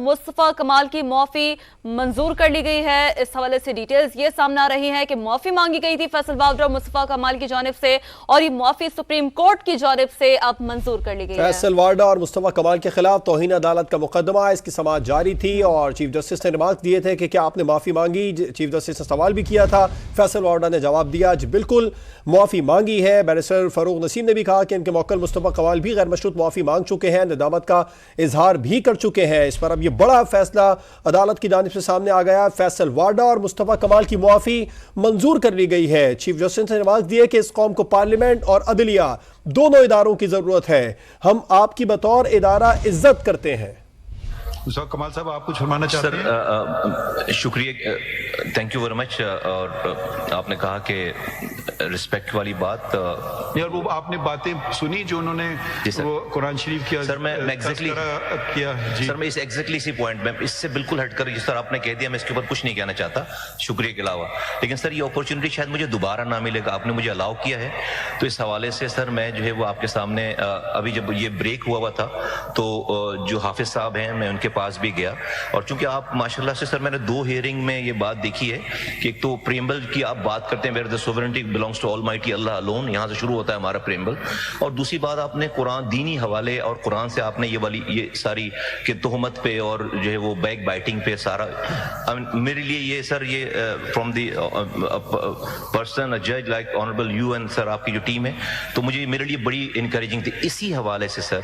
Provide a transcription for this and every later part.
मुस्तफ़ा कमाल की मुआफ़ी मंजूर कर ली गई है। इस हवाले से डिटेल्स ये सामने आ रही हैं कि मुआफ़ी मांगी गई थी फैसल वाड्रा और मुस्तफ़ा कमाल की जानिब से, और ये मुआफ़ी सुप्रीम कोर्ट की जानिब से अब मंजूर कर ली गई है। फैसल वाड्रा और मुस्तफ़ा कमाल के खिलाफ तौहीन अदालत का मुकदमा, इसकी समाअत जारी थी और चीफ जस्टिस ने रिमार्क दिए थे कि क्या आपने माफ़ी मांगी। चीफ जस्टिस ने सवाल भी किया था, फैसल वाड्रा ने जवाब दिया जी बिल्कुल मुआफ़ी मांगी है। बैरिस्टर फ़ारूक नसीम ने भी कहा कि इनके मौक्किल मुस्तफ़ा कमाल भी गैर मशरूत मुआफ़ी मांग चुके हैं, निदामत का इजहार भी कर चुके हैं। इस पर अब ये बड़ा फैसला अदालत की जानिब से सामने आ गया। फैसल वाड्रा और मुस्तफ़ा कमाल की मुआफ़ी मंजूर कर ली गई है। चीफ जस्टिस ने रिमार्क दिए कि इस कौम को पार्लियामेंट और अदलिया दोनों इदारों की ज़रूरत है। हम आपकी बतौर इदारा इज्जत करते हैं। कमाल साहब, आप कुछ फरमाना चाहते हैं? सर शुक्रिया, थैंक यू वेरी मच। और आपने कहा कि रिस्पेक्ट वाली बात, यार वो आपने बातें सुनी जो उन्होंने वो कुरान शरीफ किया। सर मैं एग्जैक्टली किया जी। सर मैं इस एग्जैक्टली इसी पॉइंट में इससे बिल्कुल हटकर जिस तरह आपने कह दिया, मैं इसके ऊपर कुछ नहीं कहना चाहता शुक्रिया के अलावा। लेकिन सर ये अपॉर्चुनिटी शायद मुझे दोबारा ना मिलेगा, आपने मुझे अलाउ किया है, तो इस हवाले से सर मैं जो है वो आपके सामने अभी जब ये ब्रेक हुआ था तो जो हाफिज साहब हैं मैं उनके पास भी गया, और चूंकि आप माशाल्लाह से सर मैंने 2 हियरिंग में ये बात देखी है कि एक तो प्रीएम्बल की आप बात करते हैं, where the sovereignty belongs to almighty Allah alone, यहाँ से शुरू होता है हमारा प्रीएम्बल, और दूसरी बात आपने कुरान दीनी हवाले और कुरान से आपने ये सारी कि तोहमत पे और जो है वो बैक बाइटिंग पे सारा, मेरे लिए ये सर ये फ्रॉम दी पर्सन जज like honourable you and sir आपकी जो टीम है, तो मुझे मेरे लिए बड़ी इनकरेजिंग थी। इसी हवाले से सर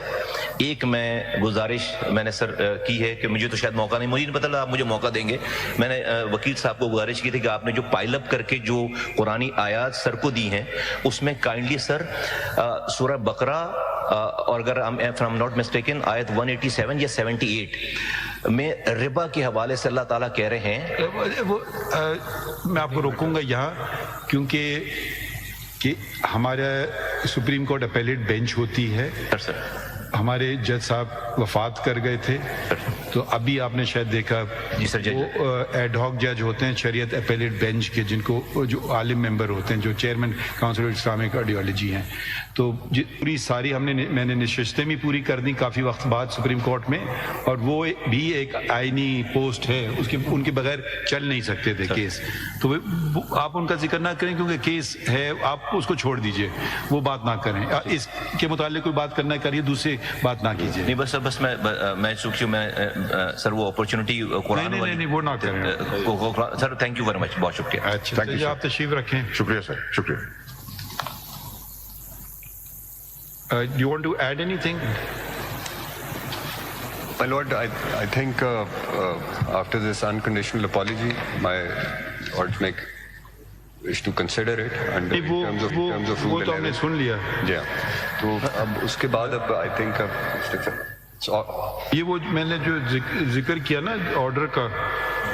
एक मैं गुजारिश मैंने सर की है कि मुझे तो शायद मौका नहीं, मुझे नहीं पता आप मुझे मौका देंगे। मैंने वकील साहब को गुजारिश की थी कि आपने जो पाइलअप करके जो कुरानी आयात सर को दी हैं उसमें काइंडली सर सूरह बकरा और अगर आई एम नॉट मिस्टेकन आयत 187 या 78 में रिबा के हवाले से अल्लाह ताला कह रहे हैं मैं आपको रोकूंगा यहाँ, क्योंकि कि हमारा सुप्रीम कोर्ट अपेलेट बेंच होती है। सर हमारे जज साहब वफात कर गए थे, तो अभी आपने शायद देखा जी सर, वो एडहॉक जज होते हैं शरीयत अपेलेट बेंच के, जिनको जो आलिम मेंबर होते हैं, जो chairman council of Islamic ideology हैं। तो पूरी सारी मैंने नशिस्तें भी पूरी कर दी काफ़ी वक्त बाद सुप्रीम कोर्ट में, और वो भी एक आईनी पोस्ट है, उसके उनके बगैर चल नहीं सकते थे केस। तो आप उनका जिक्र ना करें क्योंकि केस है, आप उसको छोड़ दीजिए, वो बात ना करें। इसके मुतालिक कोई बात करना करिए, दूसरी बात ना कीजिए। नहीं बस मैं चूंकि मैं सर वो अपॉर्चुनिटी नहीं वो ना करें sir. Thank you very much, बहुत शुक्रिया। अच्छा आप तशरीफ रखें। शुक्रिया सर, शुक्रिया। You want to add anything? My lord, I think after this unconditional apology, my lords make wish to consider it under in terms of वो तो हमने सुन लिया। जी हाँ, तो अब उसके बाद अब I think ये वो मैंने जो जिक्र किया ना ऑर्डर का,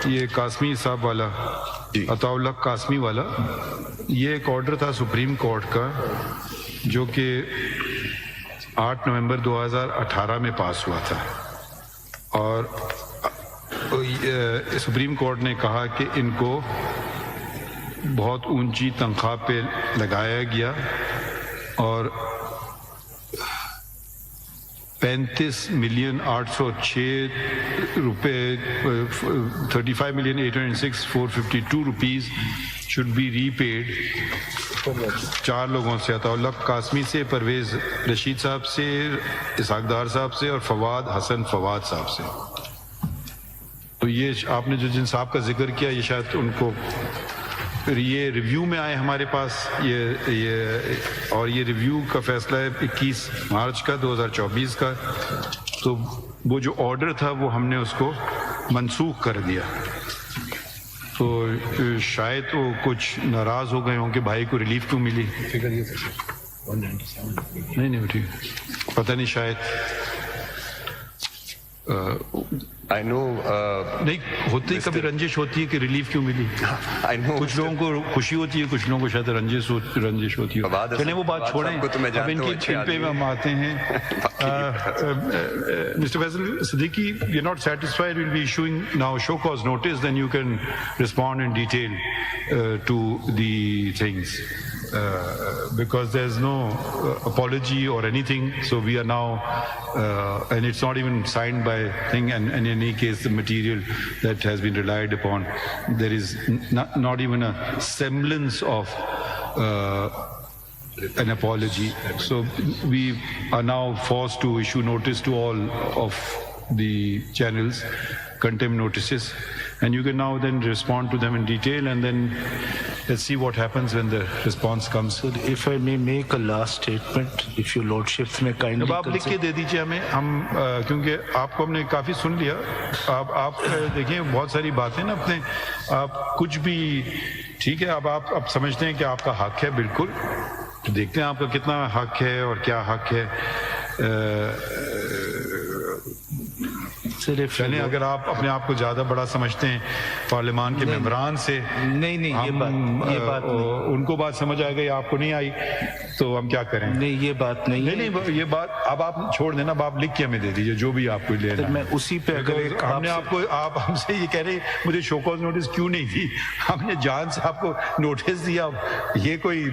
ये कासमी साहब वाला, अताउल्लाह कासमी वाला, ये एक ऑर्डर था सुप्रीम कोर्ट का जो कि 8 नवंबर 2018 में पास हुआ था, और सुप्रीम कोर्ट ने कहा कि इनको बहुत ऊंची तनख्वाह पे लगाया गया और 35,806 रुपए 35,806,452 रुपीज़ शुड बी रीपेड 4 लोगों से, अताउल्लाह कासमी से, परवेज़ रशीद साहब से, इसहाक़दार साहब से और फवाद हसन फवाद साहब से। तो ये आपने जो जिन साहब का जिक्र किया, ये शायद उनको फिर ये रिव्यू में आए हमारे पास और ये रिव्यू का फैसला है 21 मार्च का 2024 का। तो वो जो ऑर्डर था वो हमने उसको मनसूख कर दिया। तो शायद वो कुछ नाराज हो गए होंगे, भाई को रिलीफ क्यों मिली। नहीं ठीक, पता नहीं, शायद I know नहीं होती, कभी रंजिश होती है कि रिलीफ क्यों मिली। I know कुछ लोगों को खुशी होती है, कुछ लोगों को शायद रंजिश होती है। चलिए वो बात छोड़ें, अब इन पे हम आते हैं। Mr. Faisal Siddiqui, you're not satisfied, we'll be issuing now show cause notice, then you can respond in detail to the things. because there's no apology or anything. So we are now, and it's not even signed by thing. And in any case, the material that has been relied upon, there is not even a semblance of an apology. So we are now forced to issue notice to all of the channels, contempt notices, and you can now then respond to them in detail, and then let's see what happens when the response comes. Sir, if I may make a last statement, if your lordships may kindly अब आप लिख के दे दीजिए हमें, हम क्योंकि आपको हमने काफ़ी सुन लिया, आप देखिए बहुत सारी बातें ना अपने, आप कुछ भी ठीक है, अब आप समझते हैं कि आपका हक है, बिल्कुल, तो देखते हैं आपका कितना हक है और क्या हक है. चलें, अगर आप अपने आप को ज़्यादा बड़ा समझते हैं पार्लियामान के मेंबरान से, नहीं ये बात नहीं, उनको बात समझ आ गई, आपको नहीं आई, तो हम क्या करें? नहीं ये बात नहीं है, नहीं ये बात अब आप छोड़ देना, अब आप लिख के हमें दे दीजिए जो भी आपको लेना है. मैं उसी पे अगर हमने आपको, आप हमसे ये कह रहे मुझे शो कॉज नोटिस क्यों नहीं दी, हमने जान से आपको नोटिस दिया. ये कोई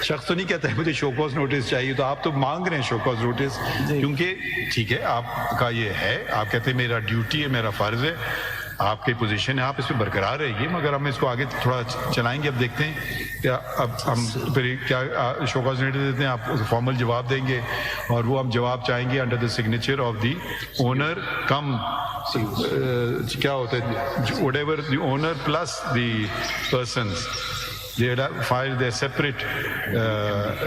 शख्स तो नहीं कहता है मुझे शो कॉज नोटिस चाहिए, तो आप तो मांग रहे हैं शो कॉज नोटिस, क्योंकि ठीक है आपका ये है, आप कहते हैं मेरा ड्यूटी है, मेरा फर्ज है, आपकी पोजीशन है, आप इस पर बरकरार रहिए, मगर हम इसको आगे थोड़ा चलाएंगे. अब देखते हैं क्या, अब हम फिर क्या शो कॉज नोटिस देते हैं, आप फॉर्मल जवाब देंगे, और वो हम जवाब चाहेंगे under the signature of the owner कम क्या होता है, whatever the owner plus the persons, they file their separate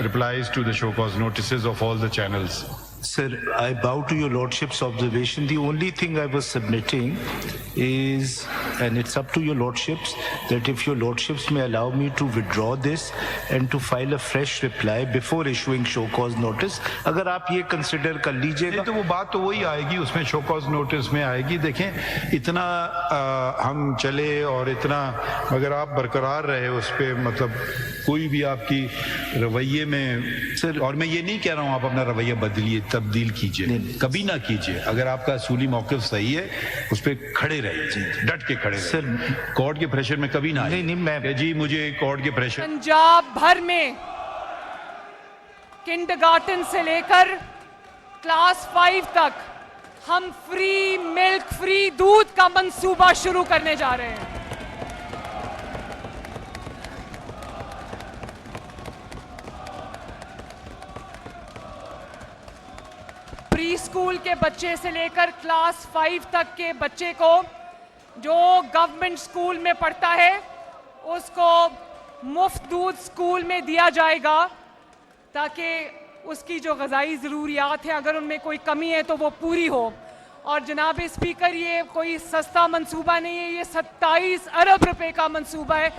replies to the show cause notices of all the channels. Sir, I bow to your lordship's observation. The only thing I was submitting is, and it's up to your lordships, that if your lordships may allow me to withdraw this and to file a fresh reply before issuing show cause notice. अगर आप ये consider कर लीजिएगा, तो वो बात तो वही आएगी, उसमें शो कॉज नोटिस में आएगी. देखें इतना हम चले और इतना, मगर आप बरकरार रहे उस पे, मतलब कोई भी आपकी रवैये में. सर, और मैं ये नहीं कह रहा हूँ आप अपना रवैया बदलिए, तब्दील कीजिए, कभी ना कीजिए. अगर आपका असूली मौक़िफ़ सही है, उस पर खड़े रहिए, डट के खड़े रहिए. सर, कोर्ट के प्रेशर में कभी ना आए. नहीं मैं जी, मुझे कोर्ट के प्रेशर. पंजाब भर में किंडरगार्टन से लेकर क्लास 5 तक हम फ्री मिल्क, फ्री दूध का मंसूबा शुरू करने जा रहे हैं. प्री स्कूल के बच्चे से लेकर क्लास 5 तक के बच्चे को जो गवर्नमेंट स्कूल में पढ़ता है, उसको मुफ्त दूध स्कूल में दिया जाएगा, ताकि उसकी जो ग़िज़ाई ज़रूरियात हैं, अगर उनमें कोई कमी है तो वो पूरी हो. और जनाब स्पीकर, ये कोई सस्ता मंसूबा नहीं है, ये 27 अरब रुपए का मंसूबा है.